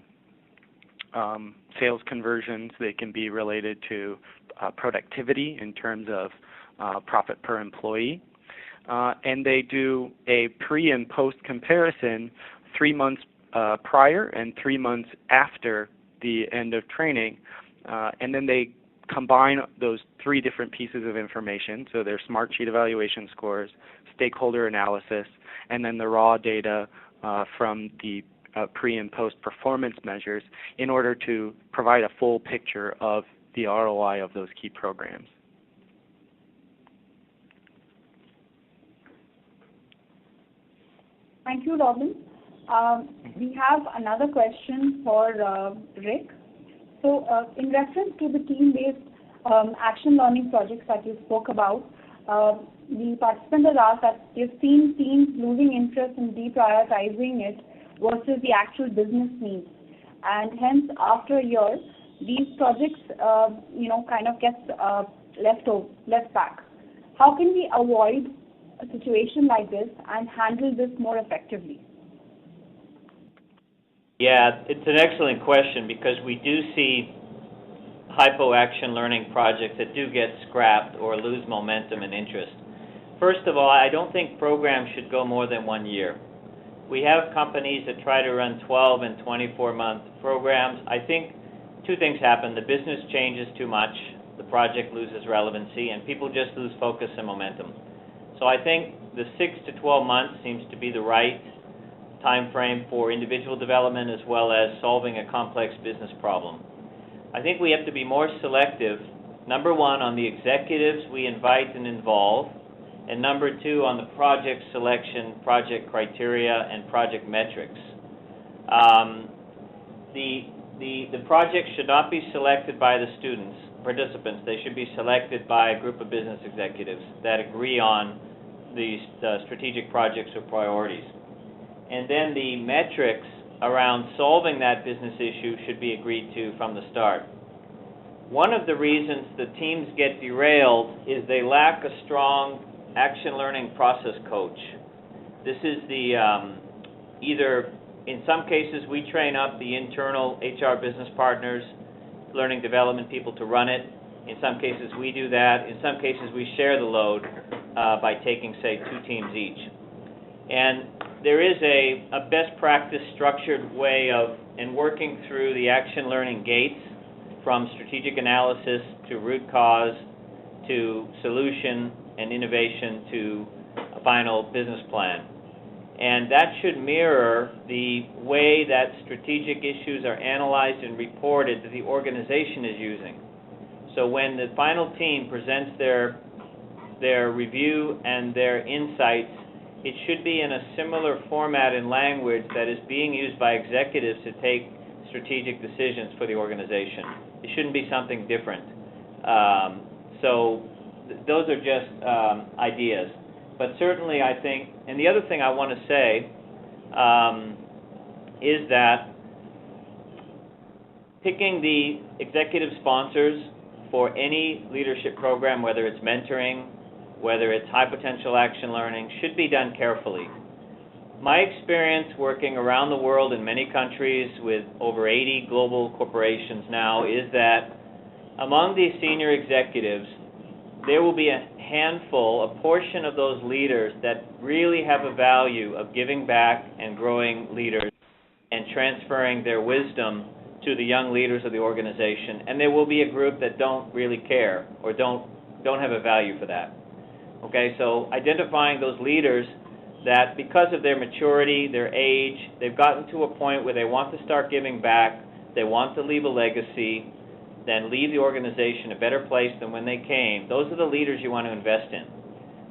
sales conversions. They can be related to productivity in terms of profit per employee. And they do a pre and post comparison 3 months prior and 3 months after the end of training, and then they combine those three different pieces of information, so their Smartsheet evaluation scores, stakeholder analysis, and then the raw data from the pre and post performance measures in order to provide a full picture of the ROI of those key programs. Thank you, Robin. We have another question for Rick. So in reference to the team-based action learning projects that you spoke about, the participant has asked that you've seen teams losing interest in deprioritizing it versus the actual business needs. And hence, after a year, these projects, kind of gets left back. How can we avoid a situation like this and handle this more effectively? Yeah, it's an excellent question because we do see HIPO action learning projects that do get scrapped or lose momentum and interest. First of all, I don't think programs should go more than 1 year. We have companies that try to run 12 and 24-month programs. I think two things happen. The business changes too much, the project loses relevancy, and people just lose focus and momentum. So I think the 6 to 12 months seems to be the right time frame for individual development as well as solving a complex business problem. I think we have to be more selective, number one, on the executives we invite and involve, and number two, on the project selection, project criteria, and project metrics. The projects should not be selected by the participants. They should be selected by a group of business executives that agree on these strategic projects or priorities. And then the metrics around solving that business issue should be agreed to from the start. One of the reasons the teams get derailed is they lack a strong action learning process coach. This is the either, in some cases, we train up the internal HR business partners, learning development people to run it. In some cases, we do that. In some cases, we share the load by taking, say, 2 teams each. And there is a best practice structured way of, and working through the action learning gates from strategic analysis to root cause to solution and innovation to a final business plan. And that should mirror the way that strategic issues are analyzed and reported that the organization is using. So when the final team presents their review and their insights it should be in a similar format and language that is being used by executives to take strategic decisions for the organization. It shouldn't be something different. Those are just ideas. But certainly I think, and the other thing I want to say is that picking the executive sponsors for any leadership program, whether it's mentoring, whether it's high potential action learning, should be done carefully. My experience working around the world in many countries with over 80 global corporations now is that among these senior executives, there will be a handful, a portion of those leaders that really have a value of giving back and growing leaders and transferring their wisdom to the young leaders of the organization. And there will be a group that don't really care or don't have a value for that. Okay, so identifying those leaders that because of their maturity, their age, they've gotten to a point where they want to start giving back, they want to leave a legacy, then leave the organization a better place than when they came. Those are the leaders you want to invest in.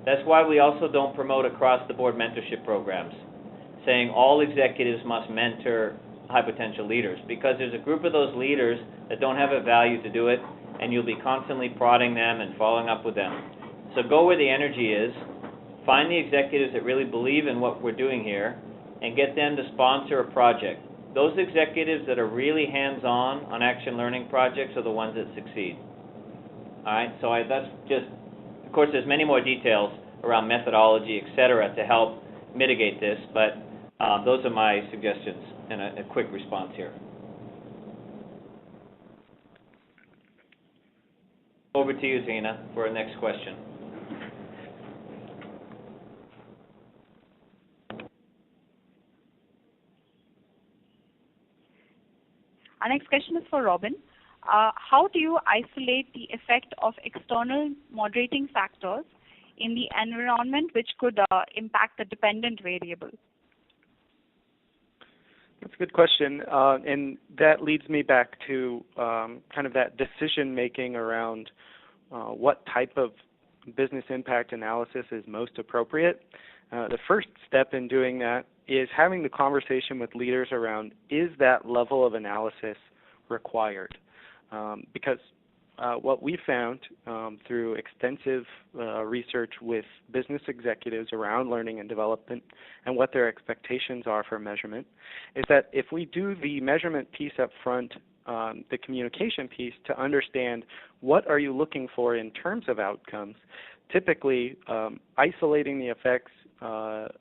That's why we also don't promote across-the-board mentorship programs, saying all executives must mentor high-potential leaders, because there's a group of those leaders that don't have a value to do it, and you'll be constantly prodding them and following up with them. So go where the energy is, find the executives that really believe in what we're doing here, and get them to sponsor a project. Those executives that are really hands-on on action learning projects are the ones that succeed. All right, so that's just, of course, there's many more details around methodology, et cetera, to help mitigate this, but those are my suggestions and a quick response here. Over to you, Zena, for our next question. Our next question is for Robin. How do you isolate the effect of external moderating factors in the environment which could impact the dependent variable? That's a good question, and that leads me back to kind of that decision-making around what type of business impact analysis is most appropriate. The first step in doing that is having the conversation with leaders around, is that level of analysis required? Because what we found through extensive research with business executives around learning and development and what their expectations are for measurement is that if we do the measurement piece up front, the communication piece to understand what are you looking for in terms of outcomes, typically isolating the effects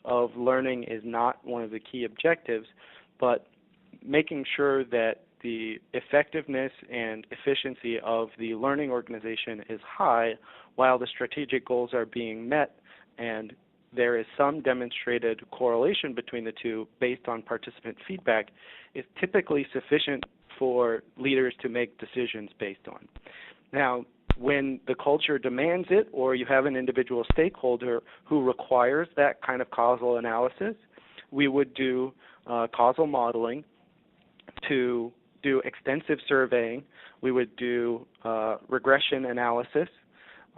of learning is not one of the key objectives, but making sure that the effectiveness and efficiency of the learning organization is high while the strategic goals are being met, and there is some demonstrated correlation between the two based on participant feedback, is typically sufficient for leaders to make decisions based on. Now, when the culture demands it, or you have an individual stakeholder who requires that kind of causal analysis, we would do causal modeling to do extensive surveying. We would do regression analysis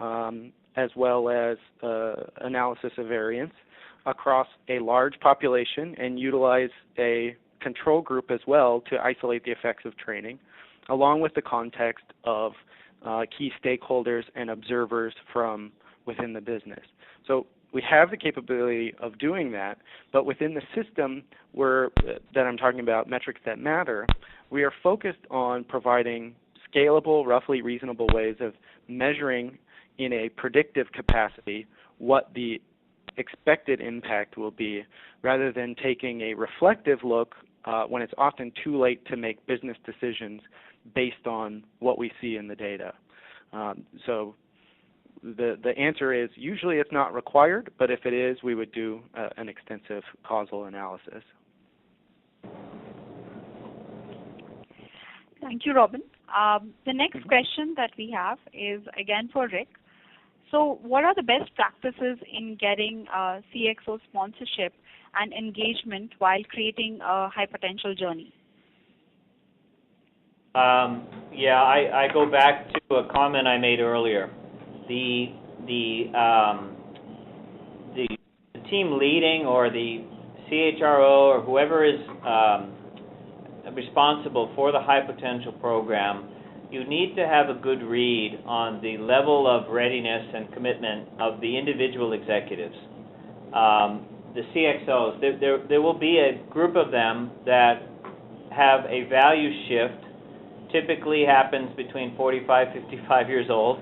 as well as analysis of variance across a large population and utilize a control group as well to isolate the effects of training, along with the context of key stakeholders and observers from within the business. So we have the capability of doing that, but within the system that I'm talking about, metrics that matter, we are focused on providing scalable, roughly reasonable ways of measuring in a predictive capacity what the expected impact will be, rather than taking a reflective look when it's often too late to make business decisions based on what we see in the data. So the answer is usually it's not required, but if it is, we would do an extensive causal analysis. Thank you, Robin. The next question that we have is again for Rick. So what are the best practices in getting CXO sponsorship and engagement while creating a high potential journey? I go back to a comment I made earlier. The team leading or the CHRO or whoever is responsible for the high potential program, you need to have a good read on the level of readiness and commitment of the individual executives. The CXOs, there will be a group of them that have a value shift, typically happens between 45, 55 years old,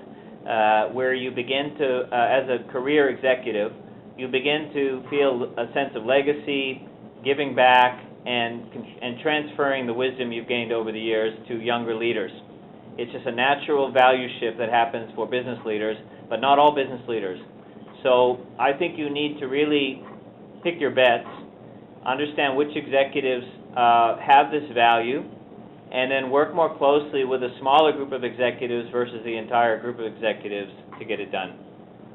where you begin to, as a career executive, you begin to feel a sense of legacy, giving back, and transferring the wisdom you've gained over the years to younger leaders. It's just a natural value shift that happens for business leaders, but not all business leaders. So I think you need to really pick your bets, understand which executives have this value, and then work more closely with a smaller group of executives versus the entire group of executives to get it done.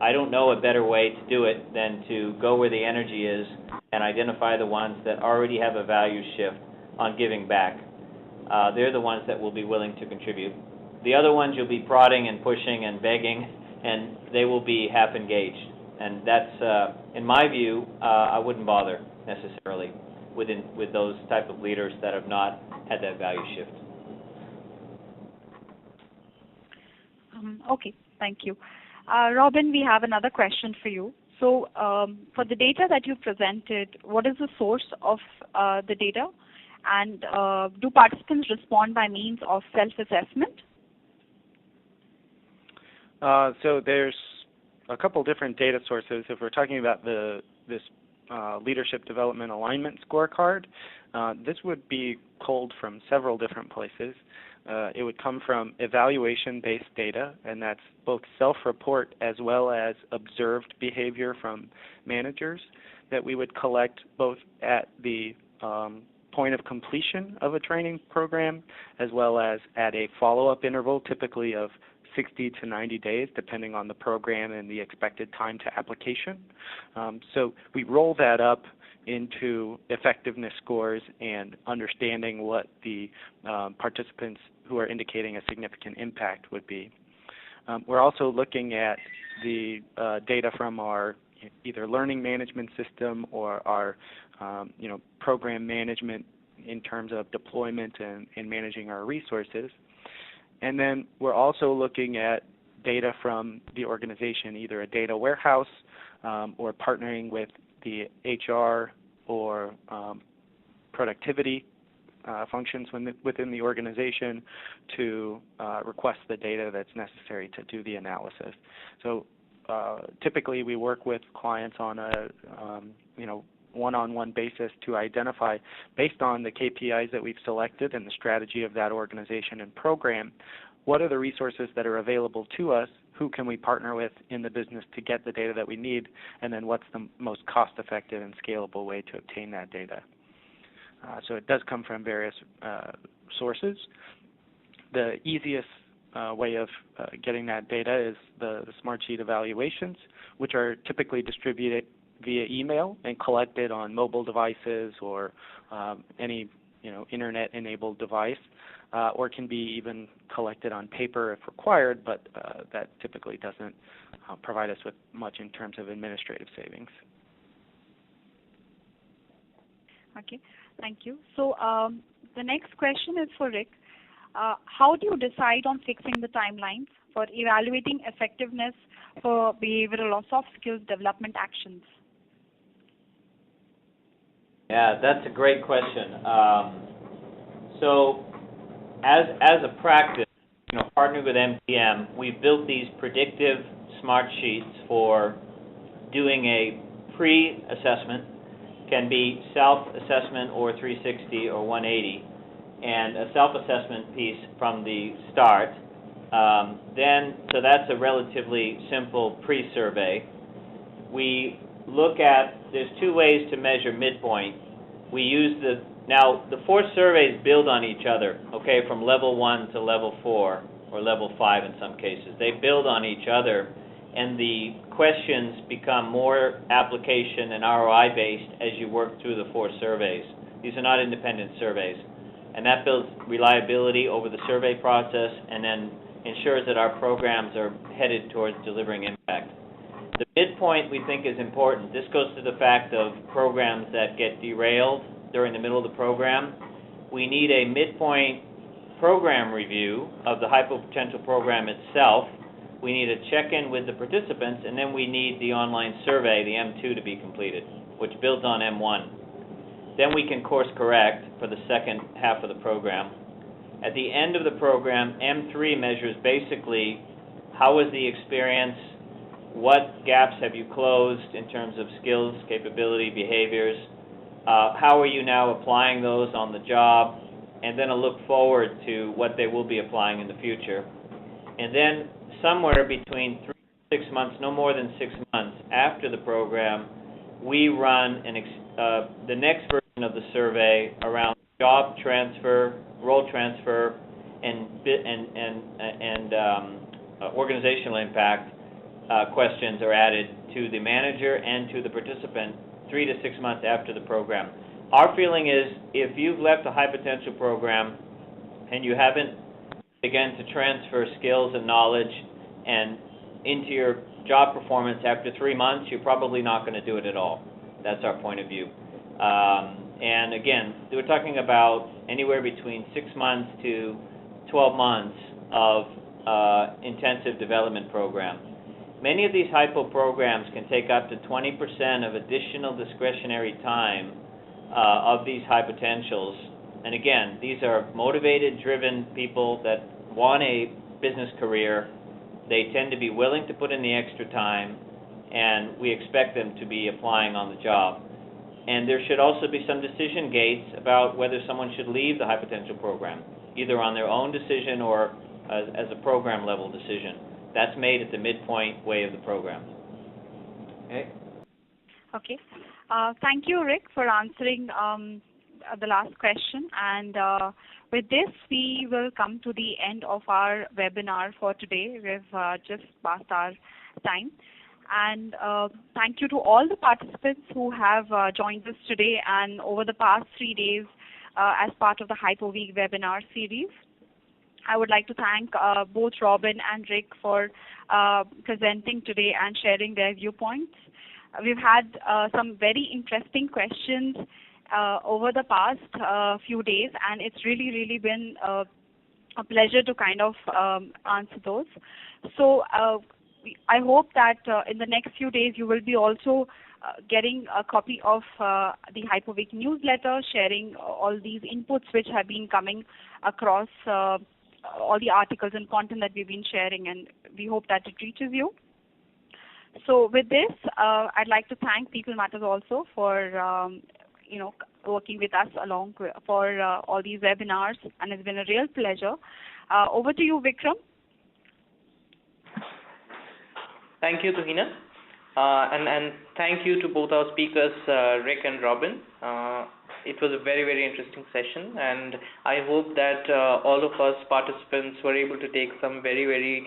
I don't know a better way to do it than to go where the energy is and identify the ones that already have a value shift on giving back. They're the ones that will be willing to contribute. The other ones you'll be prodding and pushing and begging, and they will be half engaged. And that's, in my view, I wouldn't bother necessarily with those type of leaders that have not had that value shift. Okay, thank you. Robin, we have another question for you. So for the data that you presented, what is the source of the data? And do participants respond by means of self-assessment? So there's a couple different data sources. If we're talking about this leadership development alignment scorecard, this would be culled from several different places. It would come from evaluation-based data, and that's both self-report as well as observed behavior from managers that we would collect both at the point of completion of a training program as well as at a follow-up interval, typically of 60 to 90 days, depending on the program and the expected time to application. So we roll that up into effectiveness scores and understanding what the participants who are indicating a significant impact would be. We're also looking at the data from our either learning management system or our program management in terms of deployment and managing our resources. And then we're also looking at data from the organization, either a data warehouse or partnering with the HR or productivity functions within the organization to request the data that's necessary to do the analysis. So typically we work with clients on a one-on-one basis to identify, based on the KPIs that we've selected and the strategy of that organization and program, what are the resources that are available to us, who can we partner with in the business to get the data that we need, and then what's the most cost-effective and scalable way to obtain that data. So it does come from various sources. The easiest way of getting that data is the Smartsheet evaluations, which are typically distributed via email and collected on mobile devices or any internet-enabled device, or can be even collected on paper if required, but that typically doesn't provide us with much in terms of administrative savings. Okay, thank you. So the next question is for Rick. How do you decide on fixing the timelines for evaluating effectiveness for behavioral or soft skills development actions? Yeah, that's a great question. So as a practice, partnering with MTM, we've built these predictive smart sheets for doing a pre-assessment, can be self-assessment or 360 or 180, and a self-assessment piece from the start. So that's a relatively simple pre-survey. We look at, there's two ways to measure midpoint. We use now the 4 surveys build on each other, okay, from level 1 to level 4, or level 5 in some cases. They build on each other, and the questions become more application and ROI based as you work through the 4 surveys. These are not independent surveys. And that builds reliability over the survey process and then ensures that our programs are headed towards delivering impact. The midpoint we think is important. This goes to the fact of programs that get derailed during the middle of the program. We need a midpoint program review of the HIPO potential program itself. We need a check-in with the participants, and then we need the online survey, the M2, to be completed, which builds on M1. Then we can course correct for the second half of the program. At the end of the program, M3 measures basically how was the experience, what gaps have you closed in terms of skills, capability, behaviors, how are you now applying those on the job, and then a look forward to what they will be applying in the future. And then somewhere between 3 to 6 months, no more than 6 months after the program, we run the next version of the survey around job transfer, role transfer, and organizational impact. Questions are added to the manager and to the participant 3 to 6 months after the program. Our feeling is if you've left a high potential program and you haven't begun to transfer skills and knowledge and into your job performance after 3 months, you're probably not going to do it at all. That's our point of view. And again, we're talking about anywhere between 6 months to 12 months of intensive development program. Many of these HIPO programs can take up to 20% of additional discretionary time of these high potentials. And again, these are motivated, driven people that want a business career. They tend to be willing to put in the extra time, and we expect them to be applying on the job. And there should also be some decision gates about whether someone should leave the high potential program, either on their own decision or as a program level decision. That's made at the midpoint way of the program. Okay. Okay. Thank you, Rick, for answering the last question. And with this, we will come to the end of our webinar for today. We've just passed our time. And thank you to all the participants who have joined us today and over the past 3 days as part of the HIPO Week webinar series. I would like to thank both Robin and Rick for presenting today and sharing their viewpoints. We've had some very interesting questions over the past few days, and it's really been a pleasure to kind of answer those. So I hope that in the next few days you will be also getting a copy of the HIPO Week newsletter, sharing all these inputs which have been coming across all the articles and content that we've been sharing, and we hope that it reaches you. So with this, I'd like to thank People Matters also for working with us along for all these webinars, and it's been a real pleasure. Over to you, Vikram. Thank you, Tuhina. And thank you to both our speakers, Rick and Robin. It was a very interesting session, and I hope that all of us participants were able to take some very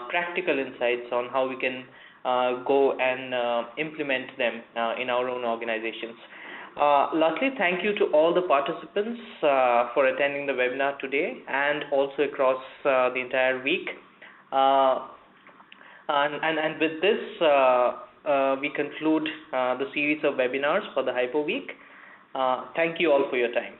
practical insights on how we can go and implement them in our own organizations. Lastly, thank you to all the participants for attending the webinar today and also across the entire week. And with this, we conclude the series of webinars for the HIPO Week. Thank you all for your time.